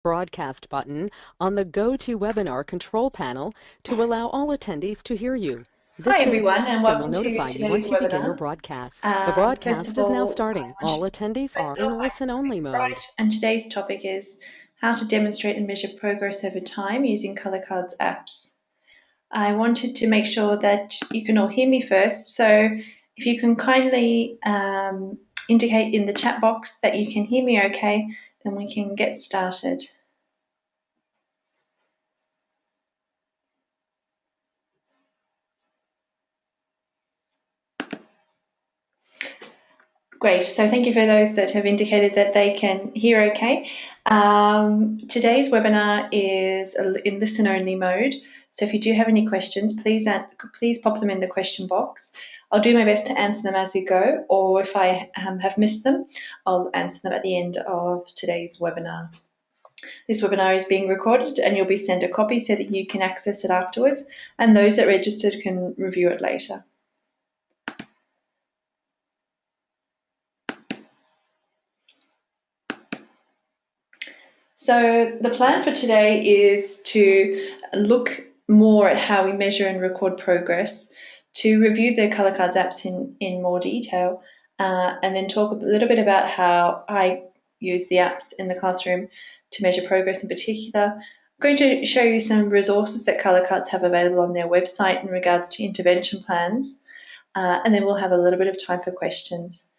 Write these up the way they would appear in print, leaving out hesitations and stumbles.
broadcast button on the GoToWebinar control panel to allow all attendees to hear you. Hi This everyone, and system will welcome to notify you today's once you begin your webinar. broadcast. The First broadcast of is now all, I starting. want All to attendees are myself, in listen-only mode. Right, and today's topic is how to demonstrate and measure progress over time using Colorcards apps. I wanted to make sure that you can all hear me first, so if you can kindly indicate in the chat box that you can hear me okay, then we can get started. Great, so thank you for those that have indicated that they can hear okay. Today's webinar is in listen-only mode, so if you do have any questions, please pop them in the question box. I'll do my best to answer them as we go, or if I have missed them, I'll answer them at the end of today's webinar. This webinar is being recorded and you'll be sent a copy so that you can access it afterwards, and those that registered can review it later. So the plan for today is to look more at how we measure and record progress, to review the Colorcards apps in more detail, and then talk a little bit about how I use the apps in the classroom to measure progress in particular. I'm going to show you some resources that Colorcards have available on their website in regards to intervention plans, and then we'll have a little bit of time for questions.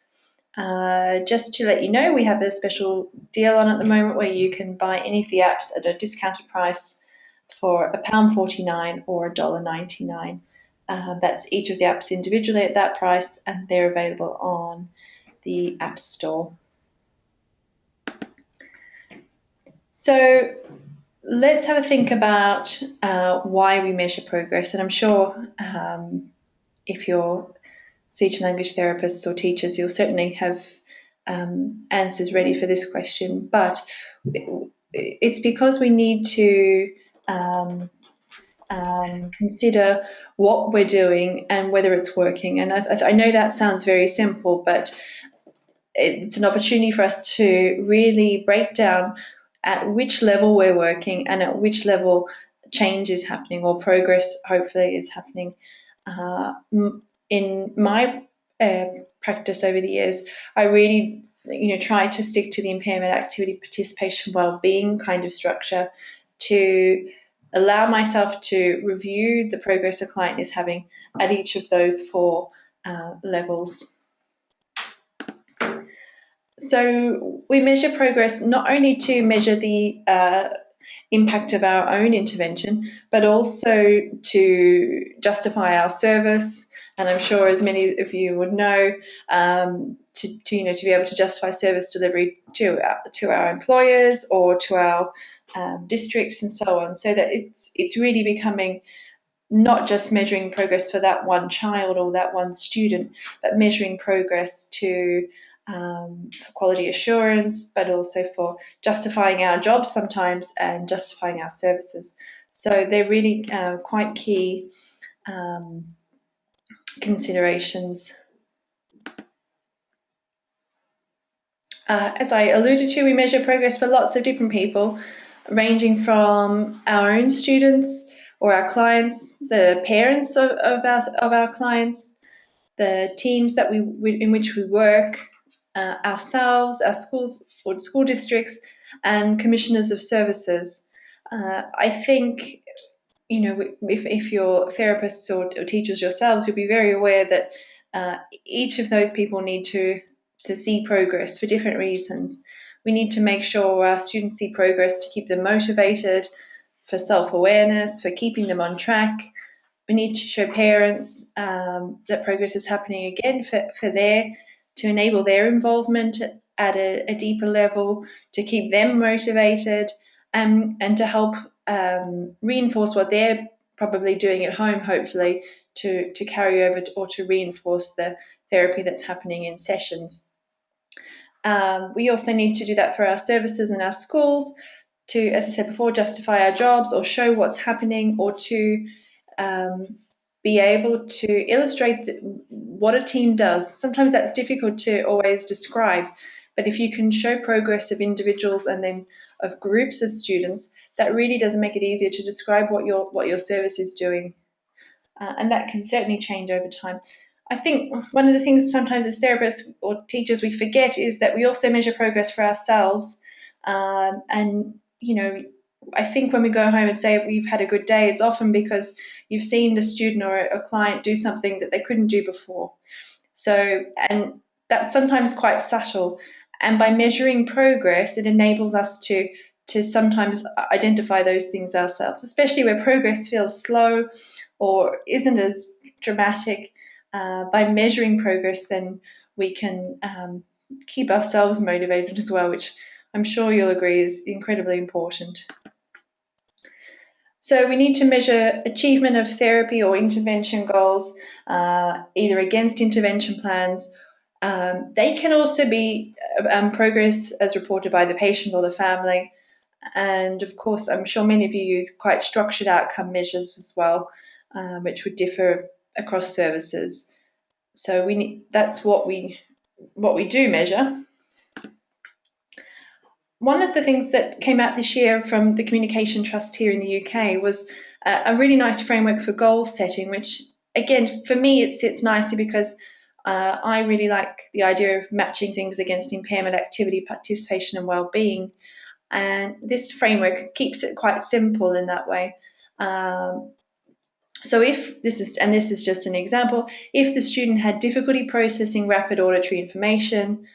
Just to let you know, we have a special deal on at the moment where you can buy any of the apps at a discounted price for £1.49 or $1.99. That's each of the apps individually at that price, and they're available on the App Store. So let's have a think about why we measure progress, and I'm sure if you're speech and language therapists or teachers, you'll certainly have answers ready for this question, but it's because we need to consider what we're doing and whether it's working. And I know that sounds very simple, but it's an opportunity for us to really break down at which level we're working and at which level change is happening or progress hopefully is happening. In my practice over the years, I really try to stick to the impairment, activity, participation, well-being kind of structure to allow myself to review the progress a client is having at each of those four levels. So we measure progress not only to measure the impact of our own intervention, but also to justify our service. And I'm sure, as many of you would know, to be able to justify service delivery to our employers or to our districts and so on, so that it's really becoming not just measuring progress for that one child or that one student, but measuring progress for quality assurance, but also for justifying our jobs sometimes and justifying our services. So they're really quite key considerations. As I alluded to, we measure progress for lots of different people, ranging from our own students or our clients, the parents of our clients, the teams that in which we work, ourselves, our schools or school districts, and commissioners of services. I think, if you're therapists or teachers yourselves, you'll be very aware that each of those people need to see progress for different reasons. We need to make sure our students see progress to keep them motivated, for self-awareness, for keeping them on track. We need to show parents that progress is happening again to enable their involvement at a deeper level, to keep them motivated, and to help reinforce what they're probably doing at home, hopefully, to carry over or to reinforce the therapy that's happening in sessions. We also need to do that for our services and our schools to, as I said before, justify our jobs or show what's happening, or to be able to illustrate what a team does. Sometimes that's difficult to always describe, but if you can show progress of individuals and then of groups of students, that really doesn't make it easier to describe what your service is doing. And that can certainly change over time. I think one of the things sometimes as therapists or teachers we forget is that we also measure progress for ourselves. And, I think when we go home and say we've had a good day, it's often because you've seen the student or a client do something that they couldn't do before. So, and that's sometimes quite subtle. And by measuring progress, it enables us to sometimes identify those things ourselves, especially where progress feels slow or isn't as dramatic. By measuring progress, then we can keep ourselves motivated as well, which I'm sure you'll agree is incredibly important. So we need to measure achievement of therapy or intervention goals, either against intervention plans. They can also be progress as reported by the patient or the family. And of course, I'm sure many of you use quite structured outcome measures as well, which would differ across services. So that's what we do measure. One of the things that came out this year from the Communication Trust here in the UK was a really nice framework for goal setting, which again, for me, it sits nicely because I really like the idea of matching things against impairment, activity, participation, and well-being. And this framework keeps it quite simple in that way. So if this is just an example, if the student had difficulty processing rapid auditory information,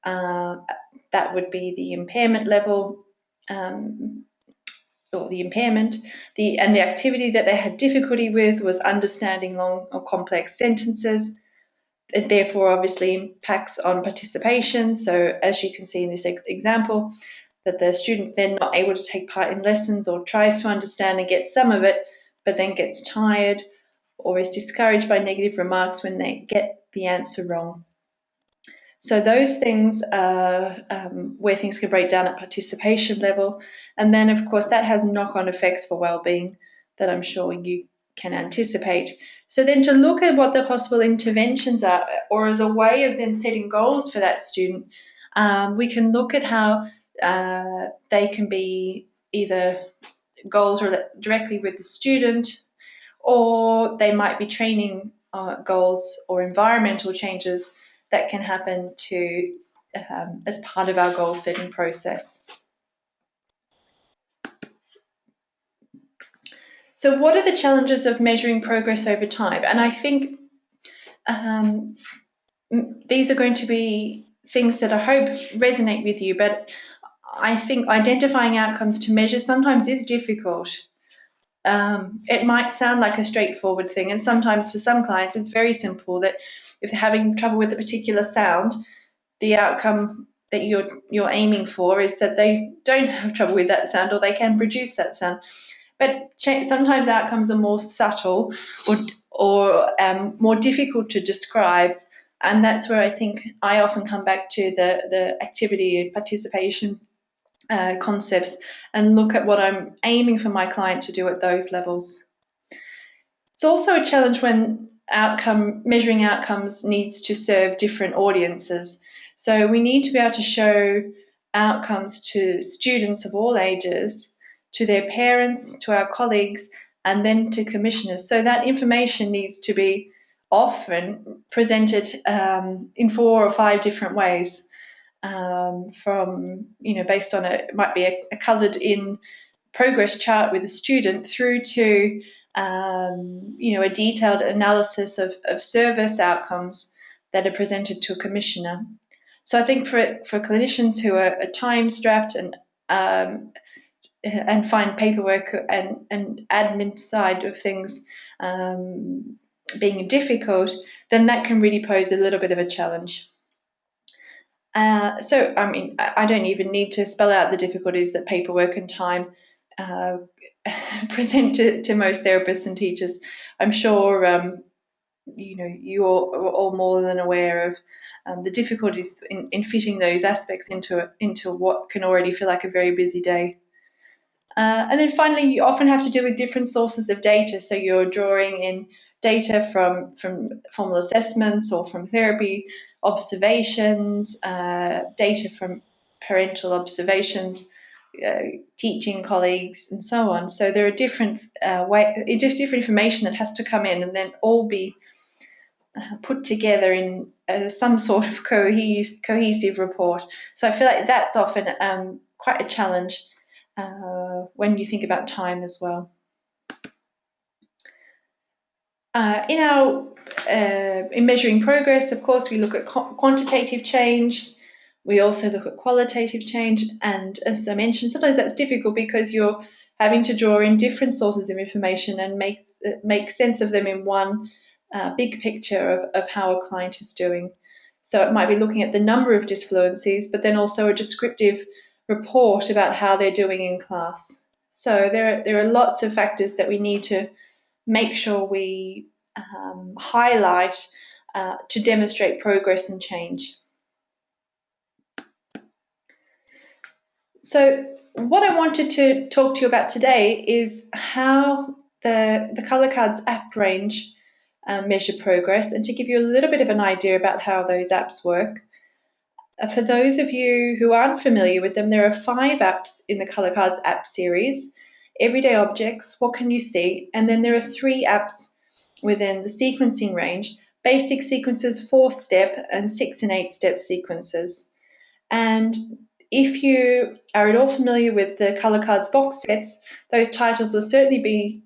that would be the impairment level, or the impairment. And the activity that they had difficulty with was understanding long or complex sentences. It therefore obviously impacts on participation. So as you can see in this example, that the student's then not able to take part in lessons or tries to understand and get some of it, but then gets tired or is discouraged by negative remarks when they get the answer wrong. So those things are where things can break down at participation level. And then, of course, that has knock-on effects for well-being that I'm sure you can anticipate. So then to look at what the possible interventions are, or as a way of then setting goals for that student, we can look at how they can be either goals directly with the student, or they might be training goals or environmental changes that can happen to as part of our goal setting process. So what are the challenges of measuring progress over time? And I think these are going to be things that I hope resonate with you, but I think identifying outcomes to measure sometimes is difficult. It might sound like a straightforward thing, and sometimes for some clients it's very simple, that if they're having trouble with a particular sound, the outcome that you're aiming for is that they don't have trouble with that sound, or they can produce that sound. But sometimes outcomes are more subtle or more difficult to describe, and that's where I think I often come back to the activity and participation concepts and look at what I'm aiming for my client to do at those levels. It's also a challenge when measuring outcomes needs to serve different audiences. So we need to be able to show outcomes to students of all ages, to their parents, to our colleagues, and then to commissioners. So that information needs to be often presented in 4 or 5 different ways. From, based on it might be a coloured in progress chart with a student, through to, a detailed analysis of service outcomes that are presented to a commissioner. So I think for clinicians who are time strapped and find paperwork and admin side of things being difficult, then that can really pose a little bit of a challenge. So, I mean, I don't even need to spell out the difficulties that paperwork and time present to most therapists and teachers. I'm sure you are all more than aware of the difficulties in fitting those aspects into what can already feel like a very busy day. And then finally, you often have to deal with different sources of data. So you're drawing in data from formal assessments or from therapy observations, data from parental observations, teaching colleagues and so on. So there are different different information that has to come in and then all be put together in some sort of cohesive report. So I feel like that's often quite a challenge when you think about time as well. In measuring progress, of course, we look at quantitative change. We also look at qualitative change. And as I mentioned, sometimes that's difficult because you're having to draw in different sources of information and make sense of them in one big picture of how a client is doing. So it might be looking at the number of disfluencies, but then also a descriptive report about how they're doing in class. So there are lots of factors that we need to make sure we highlight to demonstrate progress and change. So what I wanted to talk to you about today is how the Colorcards app range measure progress, and to give you a little bit of an idea about how those apps work. For those of you who aren't familiar with them, there are 5 apps in the Colorcards app series. Everyday Objects, What Can You See? And then there are 3 apps within the sequencing range, Basic Sequences, 4-step, and 6 and 8-step sequences. And if you are at all familiar with the Colorcards box sets, those titles will certainly be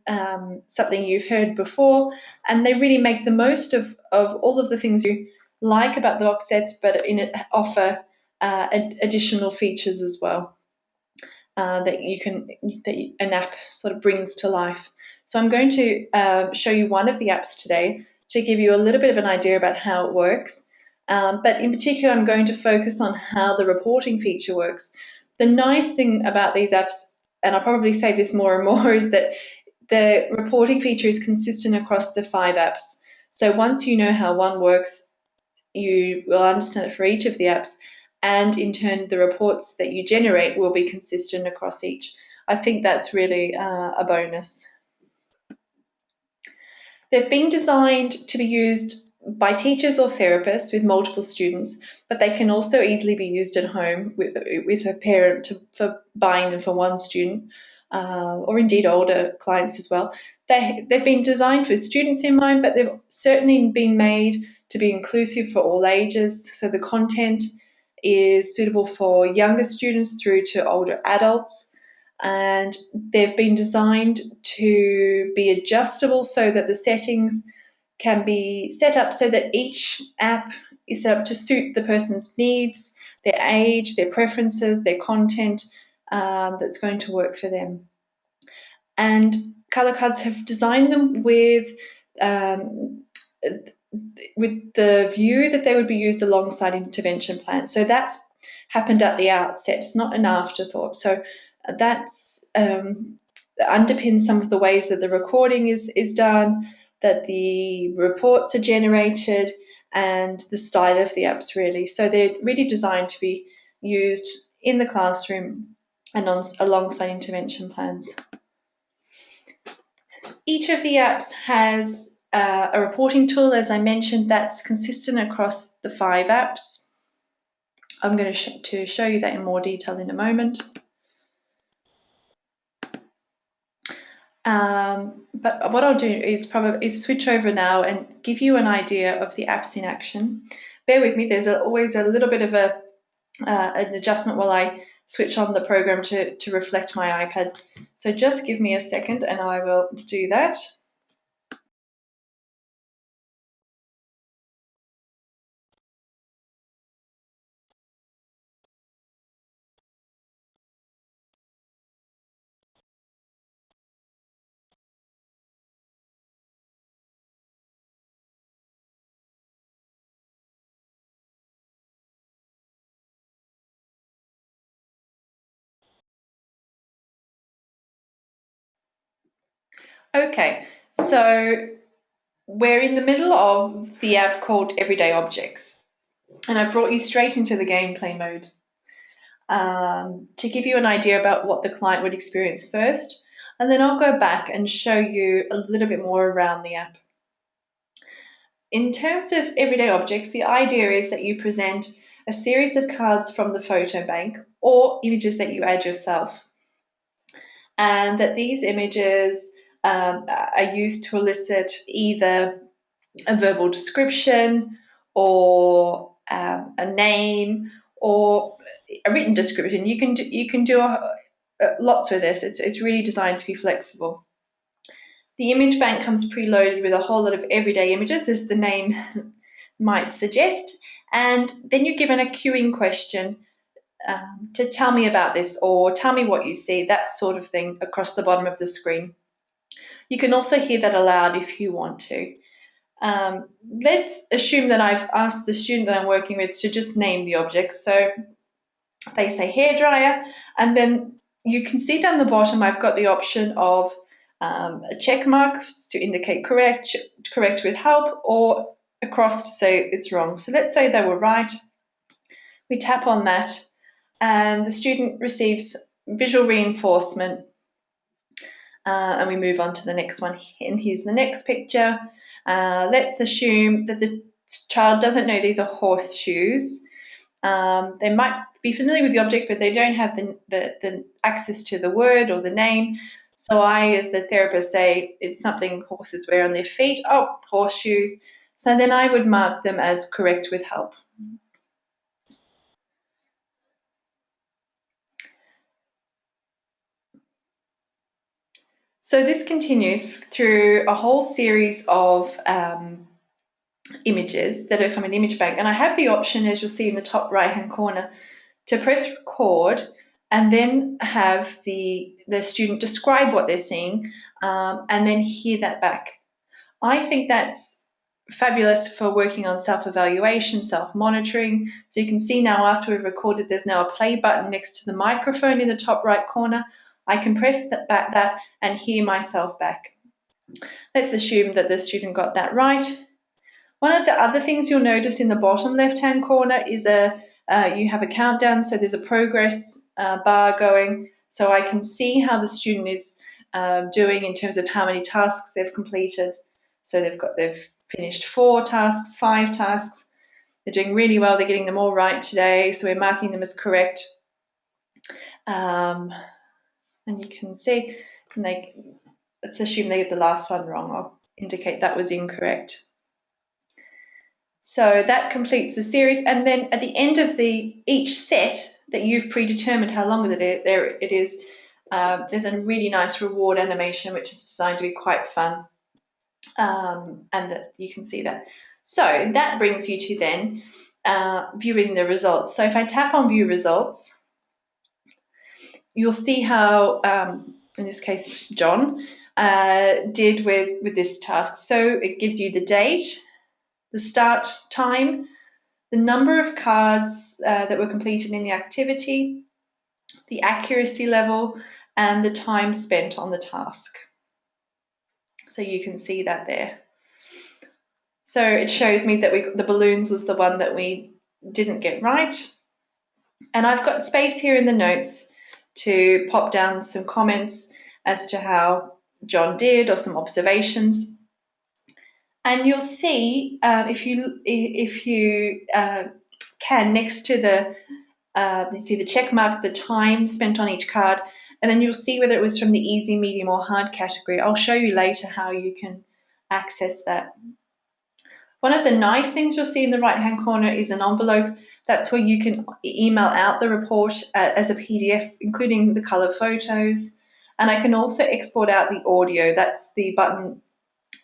something you've heard before, and they really make the most of all of the things you like about the box sets, but offer additional features as well that an app sort of brings to life. So I'm going to show you one of the apps today to give you a little bit of an idea about how it works. But in particular, I'm going to focus on how the reporting feature works. The nice thing about these apps, and I'll probably say this more and more, is that the reporting feature is consistent across the 5 apps. So once you know how one works, you will understand it for each of the apps, and in turn, the reports that you generate will be consistent across each. I think that's really a bonus. They've been designed to be used by teachers or therapists with multiple students, but they can also easily be used at home with a parent for buying them for one student, or indeed older clients as well. They've been designed with students in mind, but they've certainly been made to be inclusive for all ages. So the content is suitable for younger students through to older adults. And they've been designed to be adjustable so that the settings can be set up so that each app is set up to suit the person's needs, their age, their preferences, their content that's going to work for them. And Colorcards have designed them with the view that they would be used alongside intervention plans. So that's happened at the outset. It's not an afterthought. So that's underpins some of the ways that the recording is done, that the reports are generated, and the style of the apps really. So they're really designed to be used in the classroom and alongside intervention plans. Each of the apps has a reporting tool, as I mentioned, that's consistent across the 5 apps. I'm going to show you that in more detail in a moment. But what I'll do is switch over now and give you an idea of the apps in action. Bear with me, there's always a little bit of an adjustment while I switch on the program to reflect my iPad. So just give me a second and I will do that. Okay, so we're in the middle of the app called Everyday Objects, and I brought you straight into the gameplay mode to give you an idea about what the client would experience first, and then I'll go back and show you a little bit more around the app. In terms of Everyday Objects, the idea is that you present a series of cards from the photo bank or images that you add yourself. And that these images are used to elicit either a verbal description or a name or a written description. You can do lots with this. It's really designed to be flexible. The image bank comes preloaded with a whole lot of everyday images, as the name might suggest, and then you're given a queuing question to tell me about this or tell me what you see, that sort of thing, across the bottom of the screen. You can also hear that aloud if you want to. Let's assume that I've asked the student that I'm working with to just name the objects. So they say hairdryer, and then you can see down the bottom I've got the option of a check mark to indicate correct with help, or a cross to say it's wrong. So let's say they were right. We tap on that and the student receives visual reinforcement, and we move on to the next one. And here's the next picture. Let's assume that the child doesn't know these are horseshoes. They might be familiar with the object, but they don't have the access to the word or the name. So I, as the therapist, say it's something horses wear on their feet. Oh, horseshoes. So then I would mark them as correct with help. So this continues through a whole series of images that are from an image bank. And I have the option, as you'll see in the top right-hand corner, to press record and then have the student describe what they're seeing, and then hear that back. I think that's fabulous for working on self-evaluation, self-monitoring. So you can see now after we've recorded, there's now a play button next to the microphone in the top right corner. I can press that and hear myself back. Let's assume that the student got that right. One of the other things you'll notice in the bottom left-hand corner is you have a countdown, so there's a progress bar going, so I can see how the student is doing in terms of how many tasks they've completed. So they've finished 4 tasks, 5 tasks. They're doing really well. They're getting them all right today, so we're marking them as correct. And you can see, let's assume they get the last one wrong. I'll indicate that was incorrect. So that completes the series, and then at the end of each set that you've predetermined how long it is, there's a really nice reward animation which is designed to be quite fun, and that you can see that. So that brings you to then viewing the results. So if I tap on view results, you'll see how, in this case, John did with this task. So it gives you the date, the start time, the number of cards that were completed in the activity, the accuracy level, and the time spent on the task. So you can see that there. So it shows me that the balloons was the one that we didn't get right. And I've got space here in the notes to pop down some comments as to how John did, or some observations. And you'll see, if you can, next to you see the check mark, the time spent on each card, and then you'll see whether it was from the easy, medium, or hard category. I'll show you later how you can access that. One of the nice things you'll see in the right-hand corner is an envelope. That's where you can email out the report as a PDF, including the color photos. And I can also export out the audio. That's the button,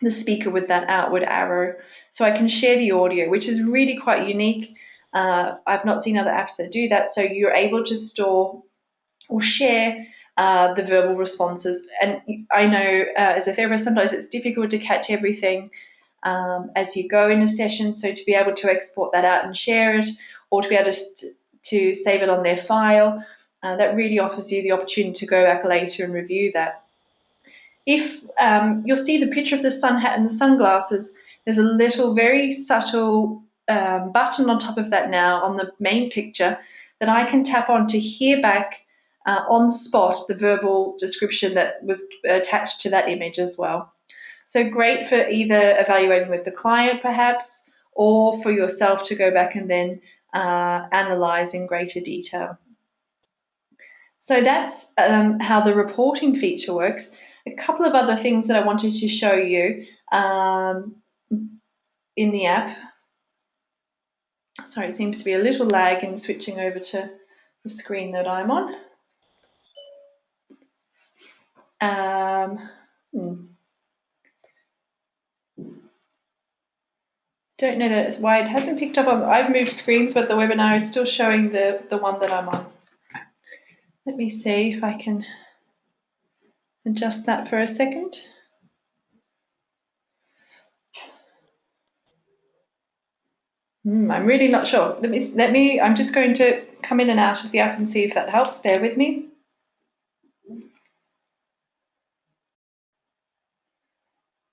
the speaker with that outward arrow. So I can share the audio, which is really quite unique. I've not seen other apps that do that. So you're able to store or share the verbal responses. And I know as a therapist, sometimes it's difficult to catch everything as you go in a session. So to be able to export that out and share it, or to be able to save it on their file, that really offers you the opportunity to go back later and review that. If you'll see the picture of the sun hat and the sunglasses, there's a little very subtle button on top of that now on the main picture that I can tap on to hear back on the spot the verbal description that was attached to that image as well. So great for either evaluating with the client perhaps, or for yourself to go back and then analyze in greater detail. So that's how the reporting feature works. A couple of other things that I wanted to show you in the app. Sorry, it seems to be a little lag in switching over to the screen that I'm on. Don't know that it's why it hasn't picked up on. I've moved screens, but the webinar is still showing the one that I'm on. Let me see if I can adjust that for a second. I'm really not sure. I'm just going to come in and out of the app and see if that helps. Bear with me.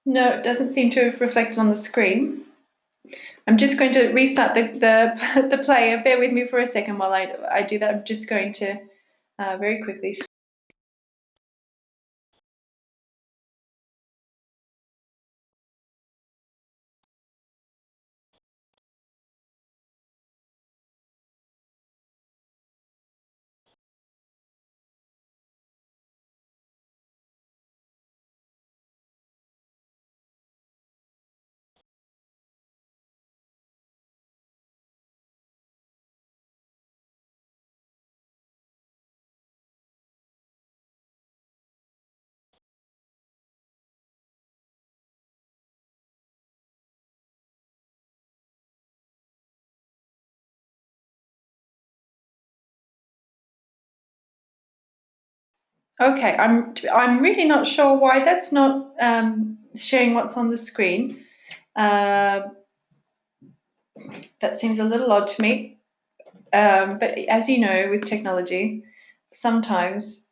No, it doesn't seem to have reflected on the screen. I'm just going to restart the player. Bear with me for a second while I do that. I'm just going to very quickly. Okay, I'm really not sure why that's not showing what's on the screen. That seems a little odd to me. But as you know, with technology, sometimes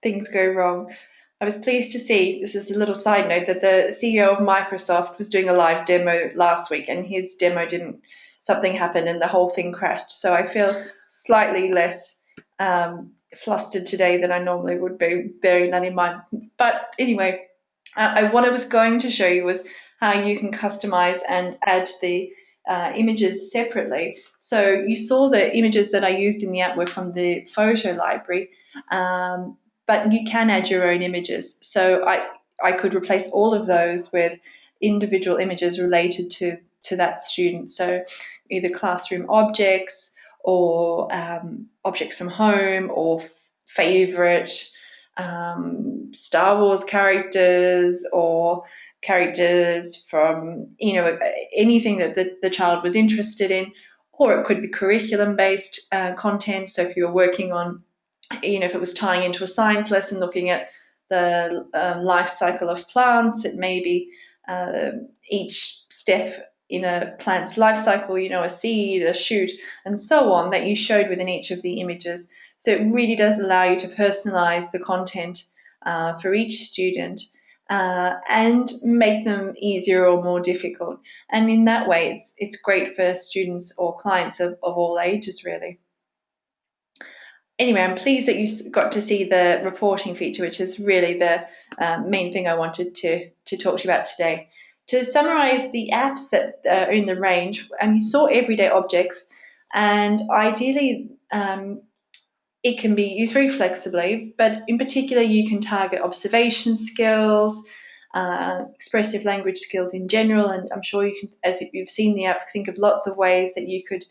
things go wrong. I was pleased to see, this is a little side note, that the CEO of Microsoft was doing a live demo last week, and his demo something happened and the whole thing crashed. So I feel slightly less flustered today than I normally would be, bearing that in mind. But anyway, what I was going to show you was how you can customize and add the images separately. So you saw the images that I used in the app were from the photo library, but you can add your own images. So I could replace all of those with individual images related to that student. So either classroom objects or objects from home or favorite Star Wars characters or characters from anything that the child was interested in, or it could be curriculum based content. So if you were working on, if it was tying into a science lesson, looking at the life cycle of plants, it may be each step in a plant's life cycle, a seed, a shoot, and so on, that you showed within each of the images. So it really does allow you to personalize the content for each student and make them easier or more difficult. And in that way, it's great for students or clients of all ages, really. Anyway, I'm pleased that you got to see the reporting feature, which is really the main thing I wanted to talk to you about today. To summarize the apps that are in the range, you saw everyday objects, and ideally it can be used very flexibly, but in particular you can target observation skills, expressive language skills in general, and I'm sure you can, as you've seen the app, think of lots of ways that you could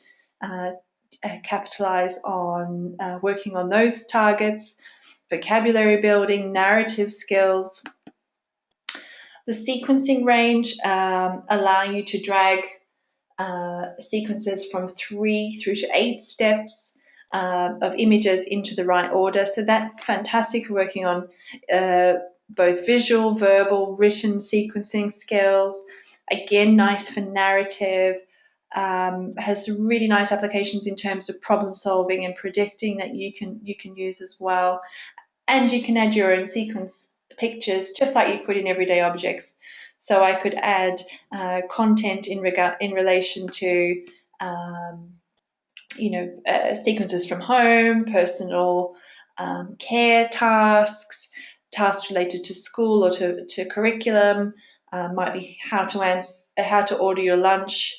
capitalize on working on those targets, vocabulary building, narrative skills. The sequencing range allowing you to drag sequences from 3 through to 8 steps of images into the right order. So that's fantastic for working on both visual, verbal, written sequencing skills. Again, nice for narrative. Has really nice applications in terms of problem solving and predicting that you can use as well. And you can add your own sequence pictures just like you could in everyday objects. So I could add content in relation to sequences from home, personal care tasks, tasks related to school or to curriculum. Might be how to order your lunch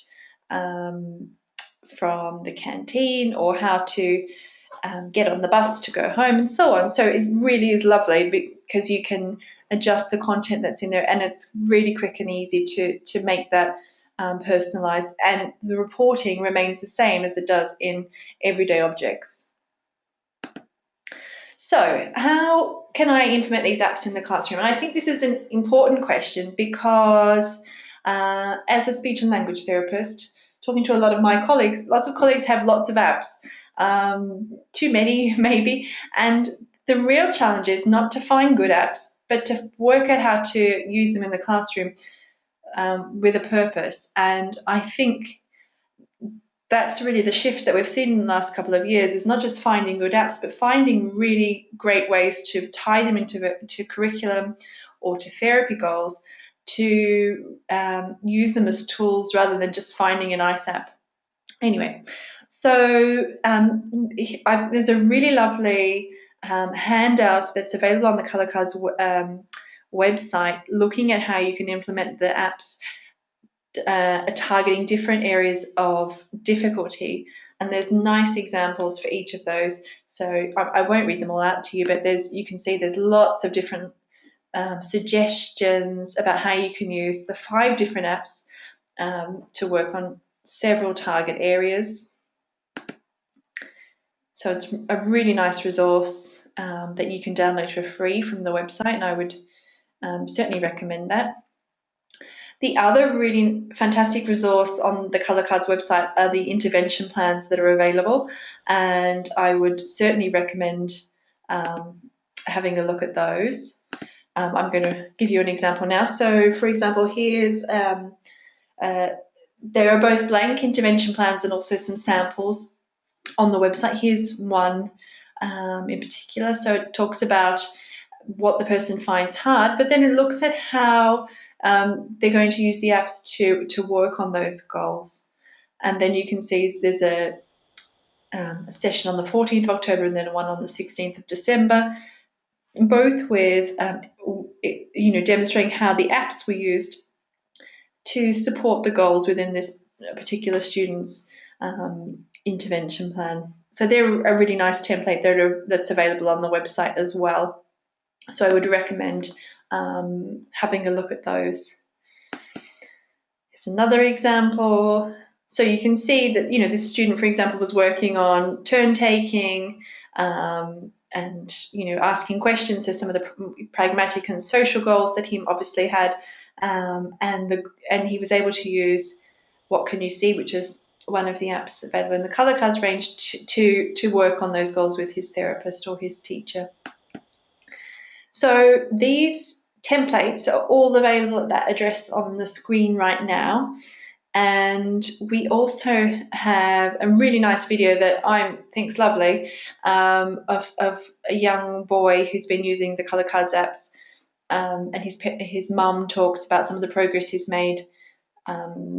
from the canteen, or how to get on the bus to go home, and so on. So it really is lovely because you can adjust the content that's in there, and it's really quick and easy to make that personalized, and the reporting remains the same as it does in everyday objects. So how can I implement these apps in the classroom? And I think this is an important question because as a speech and language therapist, talking to a lot of my colleagues, lots of colleagues have lots of apps, too many maybe, and the real challenge is not to find good apps, but to work out how to use them in the classroom with a purpose. And I think that's really the shift that we've seen in the last couple of years, is not just finding good apps, but finding really great ways to tie them into curriculum or to therapy goals, to use them as tools rather than just finding a nice app. Anyway, so there's a really lovely handout that's available on the Colorcards website, looking at how you can implement the apps targeting different areas of difficulty, and there's nice examples for each of those. So I won't read them all out to you, but you can see there's lots of different suggestions about how you can use the 5 different apps to work on several target areas. So it's a really nice resource that you can download for free from the website, and I would certainly recommend that. The other really fantastic resource on the Colorcards website are the intervention plans that are available, and I would certainly recommend having a look at those. I'm going to give you an example now. So, for example, here's there are both blank intervention plans and also some samples on the website. Here's one in particular. So it talks about what the person finds hard, but then it looks at how they're going to use the apps to work on those goals. And then you can see there's a session on the 14th of October and then one on the 16th of December, both with demonstrating how the apps were used to support the goals within this particular student's intervention plan. So they're a really nice template that's available on the website as well. So I would recommend having a look at those. Here's another example. So you can see that this student, for example, was working on turn taking and asking questions. So some of the pragmatic and social goals that he obviously had, and he was able to use What Can You See, which is one of the apps available in the Colorcards range, to work on those goals with his therapist or his teacher. So these templates are all available at that address on the screen right now. And we also have a really nice video that I think's lovely of a young boy who's been using the Colorcards apps, and his mum talks about some of the progress he's made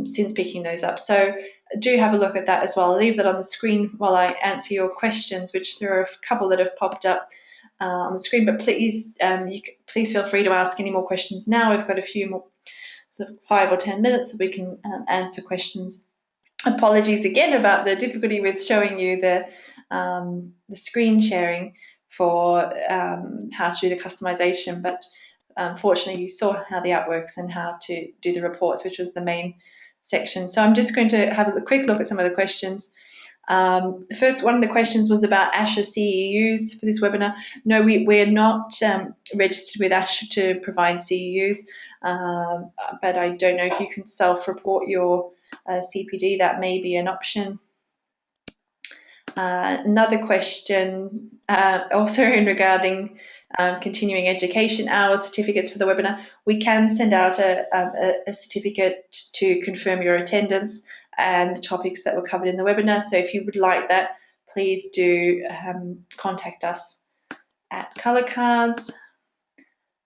since picking those up. So do have a look at that as well. I'll leave that on the screen while I answer your questions, which there are a couple that have popped up on the screen, but please feel free to ask any more questions now. We've got a few more, sort of 5 or 10 minutes that we can answer questions. Apologies again about the difficulty with showing you the screen sharing for how to do the customization, but fortunately you saw how the app works and how to do the reports, which was the main section. So I'm just going to have a quick look at some of the questions. The first one of the questions was about ASHA CEUs for this webinar. No, we're not registered with ASHA to provide CEUs, but I don't know if you can self-report your CPD. That may be an option. Another question also regarding continuing education hours, certificates for the webinar. We can send out a certificate to confirm your attendance and the topics that were covered in the webinar. So if you would like that, please do contact us at Colorcards.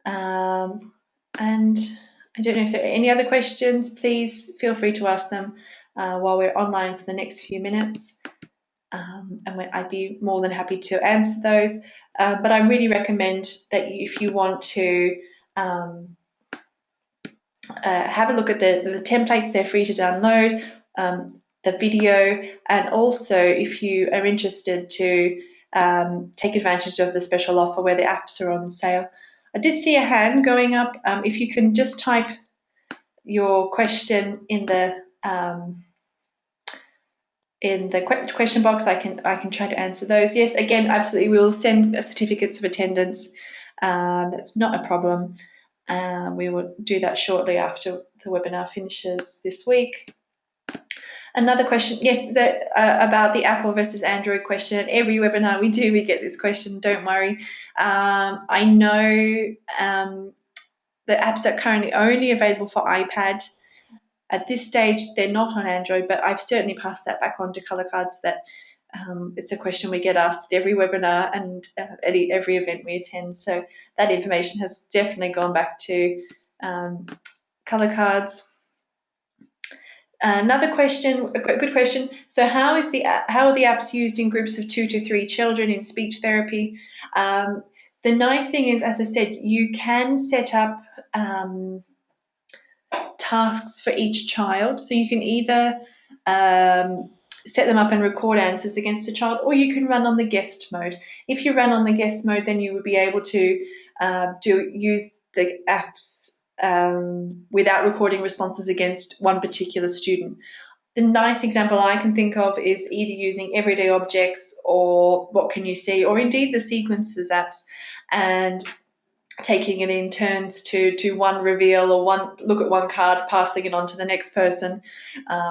And I don't know if there are any other questions. Please feel free to ask them while we're online for the next few minutes. And I'd be more than happy to answer those. But I really recommend that if you want to have a look at the templates, they're free to download. the video, and also if you are interested to take advantage of the special offer where the apps are on sale. I did see a hand going up. If you can just type your question in the question box, I can try to answer those. Yes, again, absolutely, we will send certificates of attendance. That's not a problem. We will do that shortly after the webinar finishes this week. Another question, yes, about the Apple versus Android question. Every webinar we get this question, don't worry. I know the apps are currently only available for iPad. At this stage, they're not on Android, but I've certainly passed that back on to Colorcards that it's a question we get asked every webinar and at every event we attend. So that information has definitely gone back to Colorcards. Another question, a good question. So how are the apps used in groups of 2 to 3 children in speech therapy? The nice thing is, as I said, you can set up tasks for each child. So you can either set them up and record answers against a child, or you can run on the guest mode. If you run on the guest mode, then you would be able to use the apps without recording responses against one particular student. The nice example I can think of is either using everyday objects or what can you see, or indeed the sequences apps, and taking it in turns to one reveal or one look at one card, passing it on to the next person,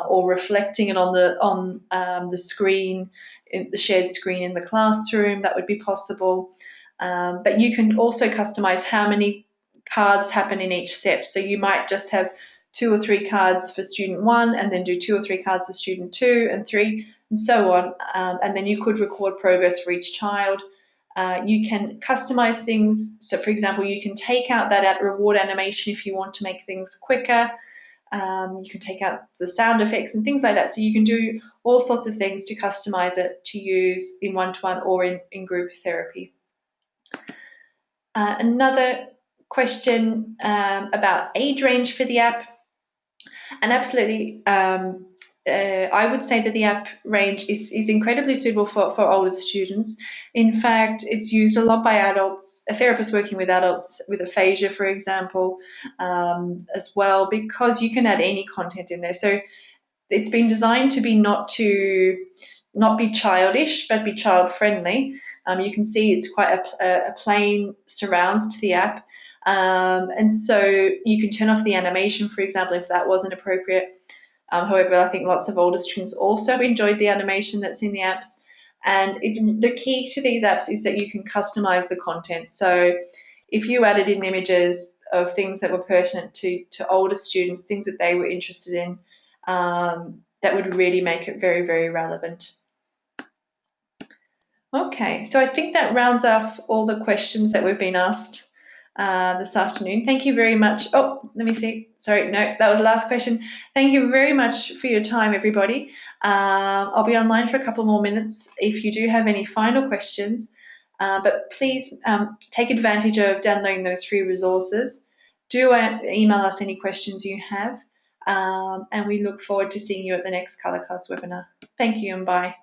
or reflecting it on the screen, the shared screen in the classroom. That would be possible. But you can also customize how many cards happen in each set. So you might just have 2 or 3 cards for student 1 and then do 2 or 3 cards for student 2 and 3 and so on. And then you could record progress for each child. You can customize things. So for example, you can take out that reward animation if you want to make things quicker. You can take out the sound effects and things like that. So you can do all sorts of things to customize it to use in one-to-one or in group therapy. Another question about age range for the app. And absolutely, I would say that the app range is incredibly suitable for older students. In fact, it's used a lot by adults, a therapist working with adults with aphasia, for example, as well, because you can add any content in there. So it's been designed to be not be childish, but be child friendly. You can see it's quite a plain surrounds to the app. And so you can turn off the animation, for example, if that wasn't appropriate. However, I think lots of older students also enjoyed the animation that's in the apps. And the key to these apps is that you can customize the content. So if you added in images of things that were pertinent to older students, things that they were interested in, that would really make it very, very relevant. Okay, so I think that rounds off all the questions that we've been asked this afternoon. Thank you very much. Oh, let me see. Sorry, no, that was the last question. Thank you very much for your time, everybody. I'll be online for a couple more minutes if you do have any final questions. But please take advantage of downloading those free resources. Do email us any questions you have. And we look forward to seeing you at the next Colorcards webinar. Thank you and bye.